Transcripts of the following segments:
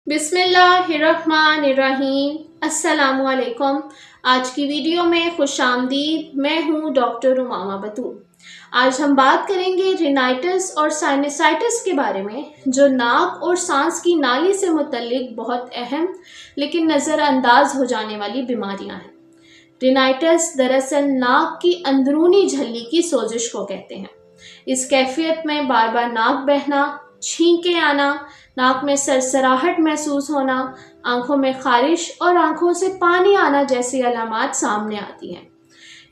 बिस्मिल्लाहिर्रहमानिर्रहीम। अस्सलामु अलैकुम। आज की वीडियो में खुश आमदीद। मैं हूँ डॉक्टर उमामा बतूल। आज हम बात करेंगे रिनाइटिस और साइनसाइटिस के बारे में, जो नाक और सांस की नाली से मुतल्लिक बहुत अहम लेकिन नज़रअंदाज हो जाने वाली बीमारियाँ हैं। रिनाइटिस दरअसल नाक की अंदरूनी झिल्ली की सोजिश को कहते हैं। इस कैफियत में बार बार नाक बहना, छींके आना, नाक में सरसराहट महसूस होना, आंखों में खारिश और आंखों से पानी आना जैसी अलामात सामने आती हैं।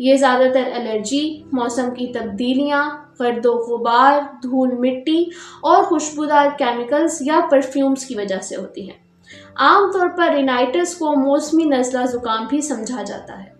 ये ज़्यादातर एलर्जी, मौसम की तब्दीलियाँ, गर्दो गुबार, धूल मिट्टी और खुशबूदार केमिकल्स या परफ्यूम्स की वजह से होती हैं। आमतौर पर रिनाइटिस को मौसमी नज़ला ज़ुकाम भी समझा जाता है।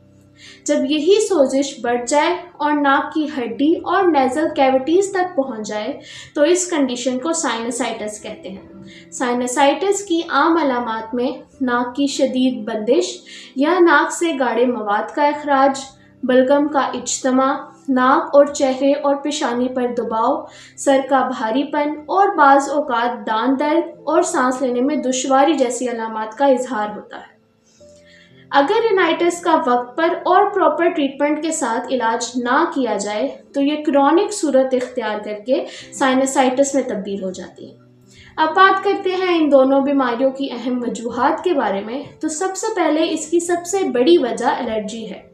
जब यही सोजिश बढ़ जाए और नाक की हड्डी और नेज़ल कैविटीज़ तक पहुंच जाए तो इस कंडीशन को साइनसाइटिस कहते हैं। साइनसाइटिस की आम अलामात में नाक की शदीद बंदिश या नाक से गाढ़े मवाद का अखराज, बलगम का इज्तमा, नाक और चेहरे और पेशानी पर दबाव, सर का भारीपन और बाज़ औक़ात दांत दर्द और सांस लेने में दुश्वारी जैसी अलामात का इजहार होता है। अगर रिनाइटिस का वक्त पर और प्रॉपर ट्रीटमेंट के साथ इलाज ना किया जाए तो ये क्रॉनिक सूरत इख्तियार करके साइनसाइटिस में तब्दील हो जाती है। अब बात करते हैं इन दोनों बीमारियों की अहम वजूहात के बारे में। तो सबसे पहले इसकी सबसे बड़ी वजह एलर्जी है।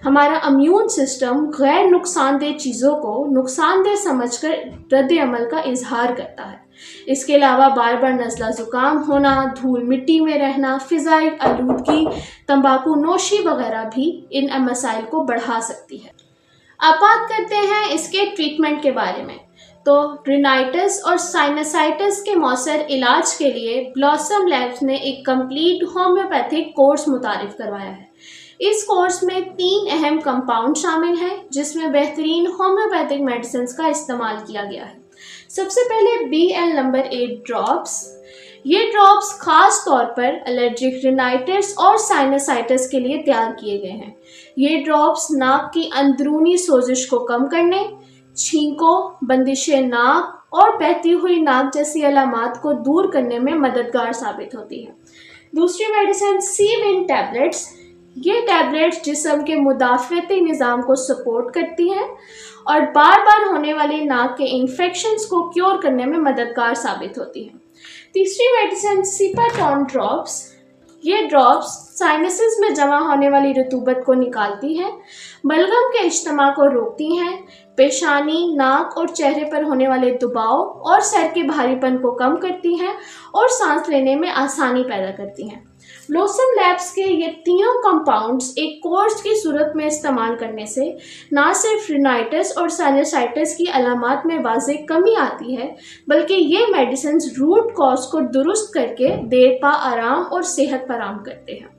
हमारा इम्यून सिस्टम गैर नुकसानदेह चीज़ों को नुकसानदेह समझकर रद्द अमल का इजहार करता है। इसके अलावा बार बार नज़ला ज़ुकाम होना, धूल मिट्टी में रहना, फ़िज़ाई आलूदगी, तंबाकू नोशी वगैरह भी इन मसाइल को बढ़ा सकती है। अब बात करते हैं इसके ट्रीटमेंट के बारे में। तो रिनाइटिस और साइनसाइटिस के मौसर इलाज के लिए ब्लॉसम लैब्स ने एक कंप्लीट होम्योपैथिक कोर्स मुतारिफ करवाया है। इस कोर्स में 3 अहम कंपाउंड शामिल हैं, जिसमें बेहतरीन होम्योपैथिक मेडिसिन का इस्तेमाल किया गया है। सबसे पहले BL नंबर 8 ड्रॉप्स। ये ड्रॉप्स खास तौर पर एलर्जिक रिनाइटिस और साइनसाइटिस के लिए तैयार किए गए हैं। ये ड्रॉप्स नाक की अंदरूनी सोजिश को कम करने, छींकों, बंदिशे नाक और बहती हुई नाक जैसी अलामात को दूर करने में मददगार साबित होती है। दूसरी मेडिसिन C-Wind टैबलेट्स। ये टैबलेट्स जिस्म के मुदाफ़ती निज़ाम को सपोर्ट करती हैं और बार बार होने वाली नाक के इन्फेक्शंस को क्योर करने में मददगार साबित होती हैं। तीसरी मेडिसिन सिपाटोन ड्रॉप्स। ये ड्रॉप्स साइनसेस में जमा होने वाली रतूबत को निकालती हैं, बलगम के इज्तमा को रोकती हैं, पेशानी, नाक और चेहरे पर होने वाले दबाव और सर के भारीपन को कम करती हैं और सांस लेने में आसानी पैदा करती हैं। ब्लॉसम लैब्स के ये तीनों कंपाउंड्स एक कोर्स की सूरत में इस्तेमाल करने से ना सिर्फ रिनाइटिस और साइनसाइटिस की अलामात में वाज़ेह कमी आती है, बल्कि ये मेडिसिन रूट कॉज को दुरुस्त करके देर पा आराम और सेहत फराहम करते हैं।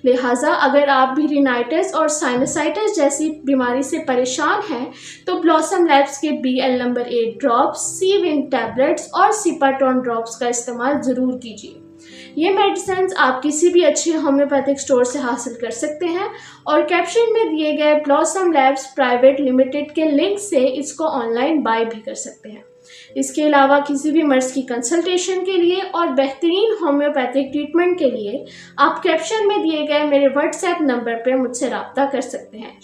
लिहाजा अगर आप भी रिनाइटिस और साइनसाइटिस जैसी बीमारी से परेशान हैं तो ब्लॉसम लैब्स के BL number 8 drops, C-Wind tablets और सिपाटोन ड्रॉप्स का इस्तेमाल ज़रूर कीजिए। ये मेडिसिन आप किसी भी अच्छे होम्योपैथिक स्टोर से हासिल कर सकते हैं और कैप्शन में दिए गए ब्लॉसम लैब्स प्राइवेट लिमिटेड के लिंक से इसको ऑनलाइन बाय भी कर सकते हैं। इसके अलावा किसी भी मर्ज़ की कंसल्टेशन के लिए और बेहतरीन होम्योपैथिक ट्रीटमेंट के लिए आप कैप्शन में दिए गए मेरे व्हाट्सएप नंबर पर मुझसे रब्ता कर सकते हैं।